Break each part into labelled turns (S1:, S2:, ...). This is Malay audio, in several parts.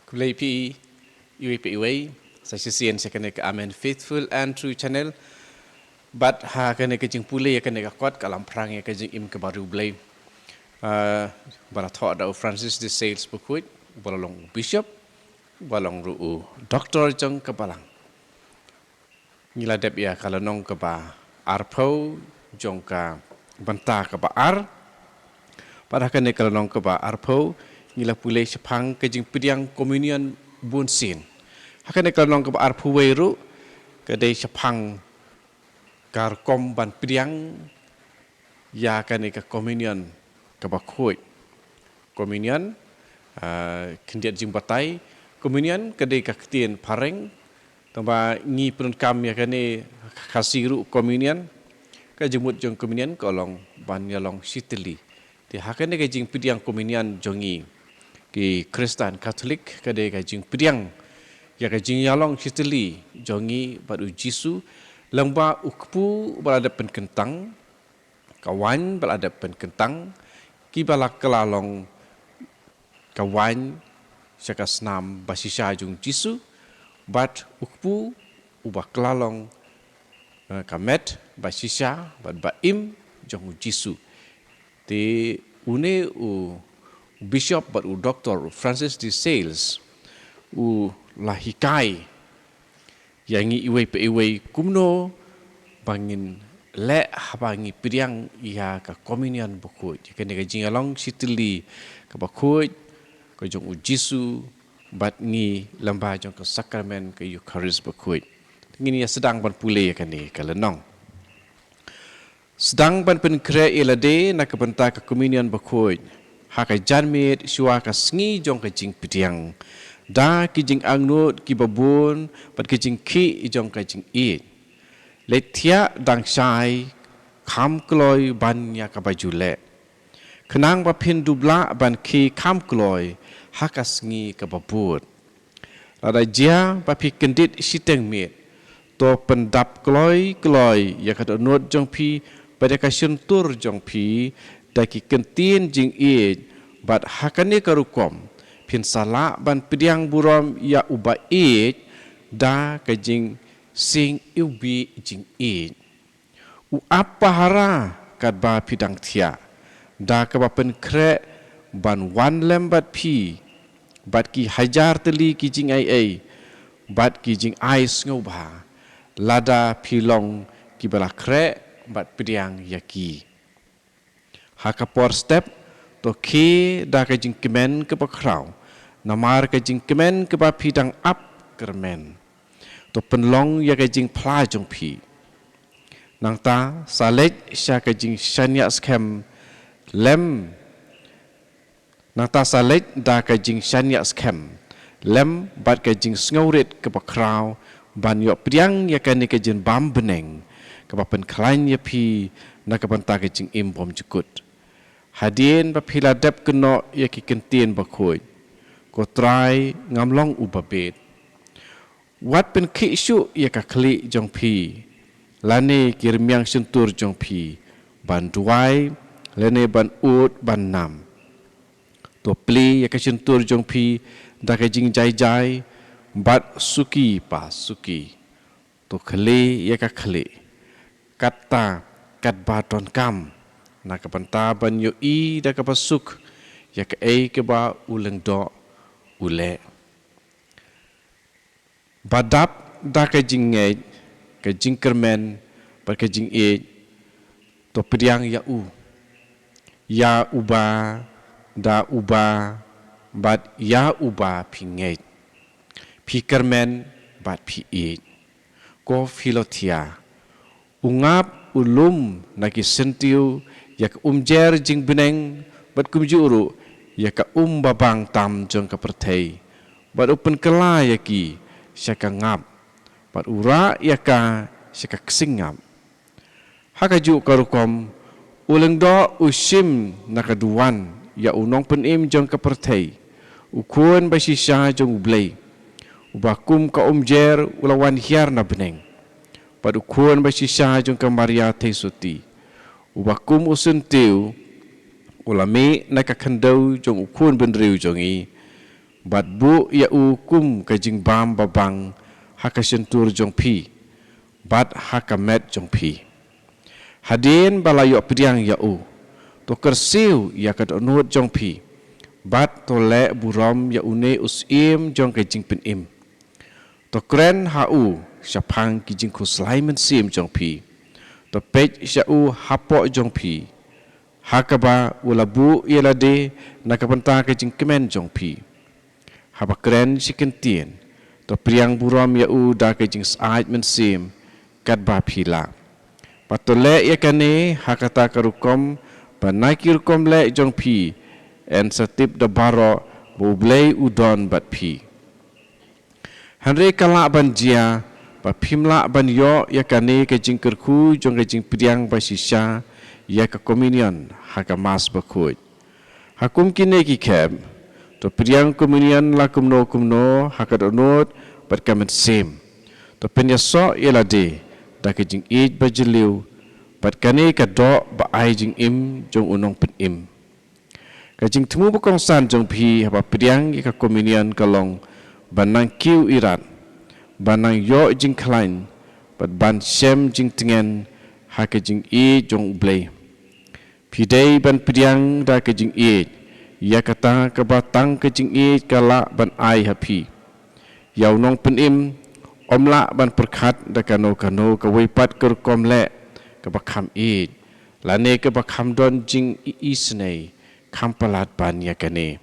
S1: Kuleipi UAPUA sasisian saya kena ke Amen Faithful and True Channel. But ha kena ke jing pulih kena ke kuat kalam perang ya ke jing im ke baru belai. Bala thought da Francis de Sales bukuit balong bishop balong ru doctor jong ke balang. Nila dep ya kalau nong ke ba arpo jong ka banta ke ba ar. Pada kena kalau nong ke ba arpo nila pulih sepang ke jing pediang komunion bunsin. Hakane kalau nong ke ba arpo weru ke dei sepang kar kom ban pediang ya kane ke komunion ke ba kuit. Komunion kendiat jing batai komunion ke dei ka ketien pareng tamba ngi penun kam ya kane khasiru komunion ka jemut jong komunion kolong ban yalong siteli. Ti hakane ke jing pediang komunion jongi ki Kristen Katolik kade ka jing pediang ya ka jing yalong siteli jongi badu Jisu lengba ukpu balada pen kentang kawan balada pen kentang ki balak kelalong kawan syaka snam basisha jung Jisu bat ukpu ubah kelalong kamet basisha bat baim jong Jisu ti une Bishop but Dr. Francis de Sales lahikai yang iwe pe iwe kumno bangin le habangi piriang ia ka komunion buku jika nega jingalong sitili ka bakut ko jong Jisu bat ngi lamba jong ka sakramen ka Eucharist bakut ngini ya sedang ban pule kan ni kalenong sedang ban pen kre elade na ka benta ka komunion bakut haka janmit syua ka sngi jong ka jing pitiang da ki jing angnut ki babun pat ki jing ki jong ka jing it letia dang shai kham kloi ban ya ka bajule kenang ba pin dubla ban ki kham kloi haka sngi ka babut lada jia ba pi kendit siteng mit to pendap kloi ya ka nut jong pi pada ka suntur jong pi daki kentien jing it bat hakane karukom pin sala ban pediang buram ya uba it da ka jing sing ubi jing it u apa hara kat ba pidang thia da ka ba pen kre ban wan lembat pi bat ki hajar teli ki jing ai bat ki jing ais ngoba lada pilong ki bala kre bat pediang yaki hakapor step to ki da ka jing kemen ke pakrau namar ka jing kemen ke ba pidang ap kermen to penlong ya ka jing pla jong pi nang ta salet sya ka jing shanya skem lem nang ta salet da ka jing shanya skem lem bat ka jing sngorit ke pakrau ban yo priang ya ka ni ka jing bam beneng ke ba pen klain ya pi na ka ban ta ka jing im bom jukut hadien ba phila dep keno ya ki kentien ba khoi ko try ngamlong ubabet wat pen ki shu ya ka kli jong pi lane kirmiang suntur jong pi ban duai lane ban ut ban nam to pli ya ka suntur jong pi da ka jing jai bat suki pa suki to kli ya ka kli kata kat ba ton kam na ka panta ban yo i da ka pasuk ya ka ke ba uleng do ule badap da ka jinge ka jingkermen ba ka jing e to priang ya uba da uba bat ya uba pinge pikermen bat pi e ko filotia ungap ulum naki sentiu yak jer jing beneng bat kumjuru yak babang tam jong ka perthei bat open kela yaki syaka ngap bat ura yaka syaka ksingap hakaju karukom uleng do usim nakaduan ya unong penim jong ka perthei ukun basisha jong blei ubakum ka jer ulawan hiar na beneng bat ukun basisha jong ka maria teisuti ubakum usuntiu ulame na ka khandau jong ukun benriu jongi bat bu ya kum ka jing bam babang haka sentur jong pi bat haka met jong pi hadin balayo priang ya to kersiu ya ka donut jong pi bat to le burom ya une usim jong ka jing pen im to kren syapang ki jing khuslai men sim jong pi to pej syau hapo jong pi hakaba ulabu yelade nakapanta ka jing kemen jong pi haba kren siken tien to priang burom ya da ka jing sait men sim kat ba phila patole ya kane hakata karukom panaikir kom le jong pi en satip da baro bublei udon bat pi hanre kala banjia pa phimla ban yo ya kane ke jing kerku jong ke jing priang ba sisha ya ka communion haka mas ba khoi hakum kine ki kham to priang communion la kumno haka donot bat kamen sem to penya so yela de da ke jing ej ba jeliu bat kane ka do ba ai jing im jong unong pen im ka jing temu ba kong san jong pi haba priang ya ka communion kalong banang kiu irat banang yo jing klain bat ban sem jing tingen haka jing e jong blei pidei ban priang da ka jing e ya kata ka batang ka jing e kala ban ai hapi yau nong pen im omla ban perkhat da kano ka weipat ker komle ka bakham e lane ka bakham don jing isnei kampalat ban ya kane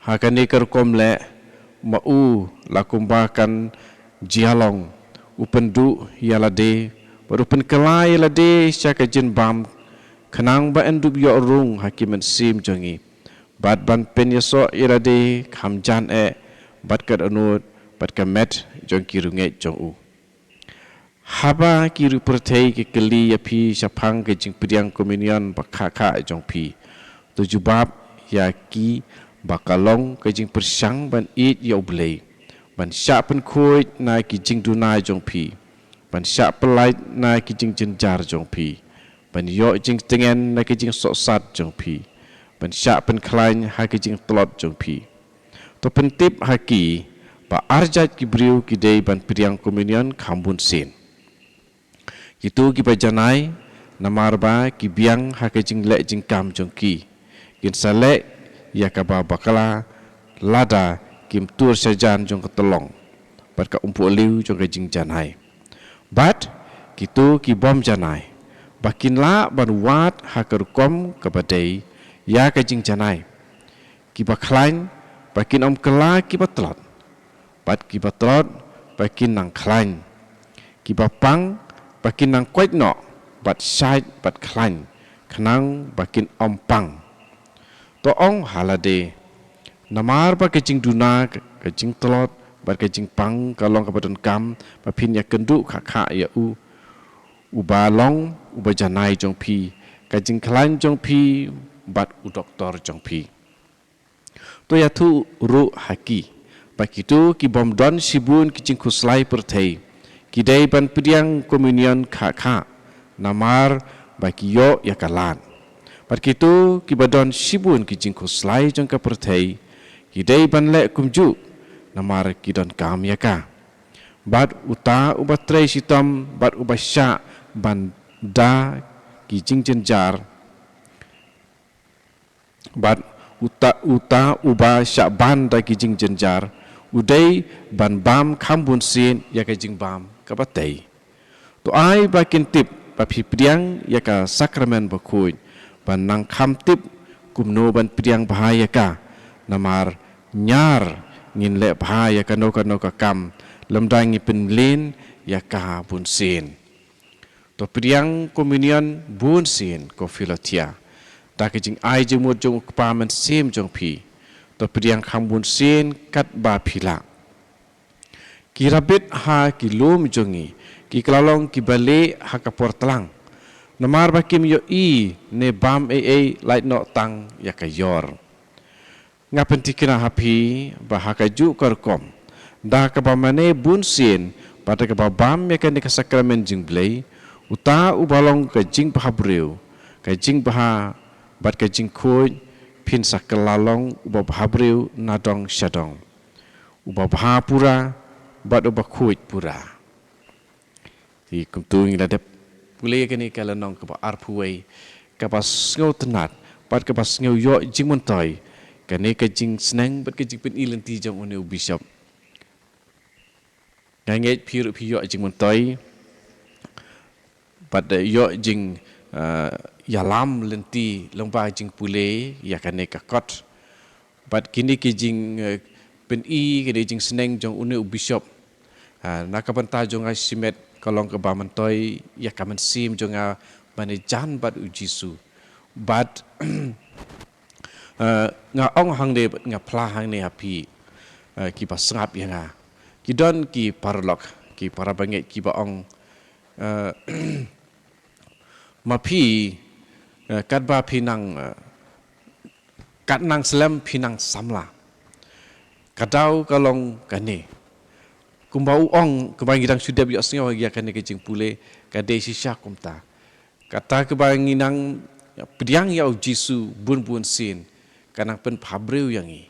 S1: hakane ker komle mau lakumbakan jialong upendu yalade berupen kelai lade syaka jin bam kenang ba endub yo rung hakimen sim jongi bat ban pen yaso irade khamjan bat kat anut bat kamet jong kirunge jong u haba kiru pertei ke keli ya pi syapang ke jing priang communion bakha jong pi tujubab ya ki bakalong ke jing persang ban it ya blei ban sya pen khoi na ki jing dunai jong pi ban sya pelai na ki jing jenjar jong pi ban yo jing tengen na ki jing sok sat jong pi ban sya pen klain ha ki jing tlot jong pi to pen tip haki ba arjat ki briu ki dei ban priang communion khambun sin kitu ki bajanai namar ba ki biang ha ki jing le jing kam jong ki kin sale ya kaba bakala lada kim tur sajan jong ketolong bat ka umpu liu jong ke jing janai bat kitu ki bom janai bakin la ban wat hakar kom kabadai ya ke jing janai ki baklain bakin om kela ki batlot bat ki batlot bakin nang klain ki bapang bakin nang kwait no bat sait bat klain khnang bakin om pang to ong halade namar ba ke jing duna ke jing telot ba ke jing pang kalong ka badon kam ba phin ya kendu kha ya uba long uba janai jong pi ka jing klan jong pi bat u doktor jong pi to ya thu ru haki ba kitu ki bom don sibun ki jing khuslai perthei ki dei ban priang communion kha namar ba ki yo ya kalan Pat kitu ki badon sibun ki jing khuslai jong ka perthei ki dei ban le kumju namar ki don kam ya ka bat uta ubat trei sitam bat ubasya ban da ki jing jenjar bat uta uba sya ban da ki jing jenjar udai ban bam khambun sin ya ka jing bam ka batei to ai ba kin tip ba phi priang ya ka sakramen ba khoi ban nang kham tip kumno ban priang bahaya ka namar nyar ngin le bahaya ka no ka kam lemdang ngi pen len ya ka bun sin to priang communion bun sin ko filatia ta ke jing ai jing mo jong pa man sim jong pi to priang kham bun sin kat ba phila ki rabit ha ki lum jongi ki klalong ki bale ha ka portlang namar bakim yo i ne bam light no tang ya ka yor ngapen tikina hapi bahaka ju karkom da ka bamane bun sin pada ka bam ya ka ne ka sakramen jing blei uta ubalong ka jing bahabreu ka jing baha bat ka jing khoi pin sakalalong uba bahabriu nadong syadong. Uba bahapura bat uba kuit pura. Di kumtuing ladep pulai kini kalanong kapa arpuai kapa sngau tenat pat kapa sngau yo jing montoy kani ka jing senang bat ka jing pen ilenti jong une bishop. Nganget piru pi yo jing montoy pat yo jing yalam lenti lomba jing pulai ya kani ka kot bat kini ki jing pen i kini jing senang jong une bishop. Nakapanta jong asimet kalong ke bamantoy ya kamen sim jonga bane jan bat ujisu bat nga ong hang de nga pla hang ne api ki pa sngap ya nga ki don ki parlok ki para banget ki ba ong mapi kat ba pinang kat nang slam pinang samla kadau kalong kane kumbau ong kebangi dang sudah biak sengaw ya kan ke jing pule kade sisha kumta kata kebangi nang pediang ya jisu bun sin kanang pen phabreu yangi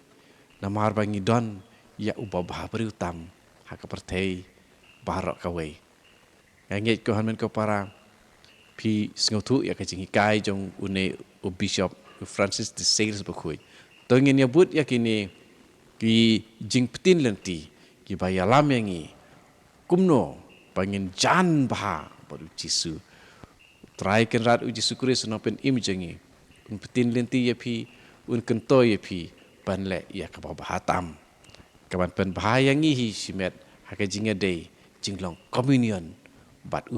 S1: namar bangi don ya uba phabreu tam hak pertei barok kawai nganget ko hanmen ko para pi sengaw tu ya ke jing kai jong une bishop Francis de Sales bakui tongin ya but ya kini ki jing petin lenti ki baya lam yangi kumno pangin jan bah baru jisu try kan rat uji syukuri senopen imjangi un petin lenti ya pi un kento ya pi panle ya ka bahatam kaban pen bahayangi hi simet haka jinga day jinglong communion bat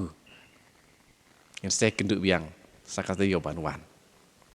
S1: yang saya kenduk biang sakata yo banwan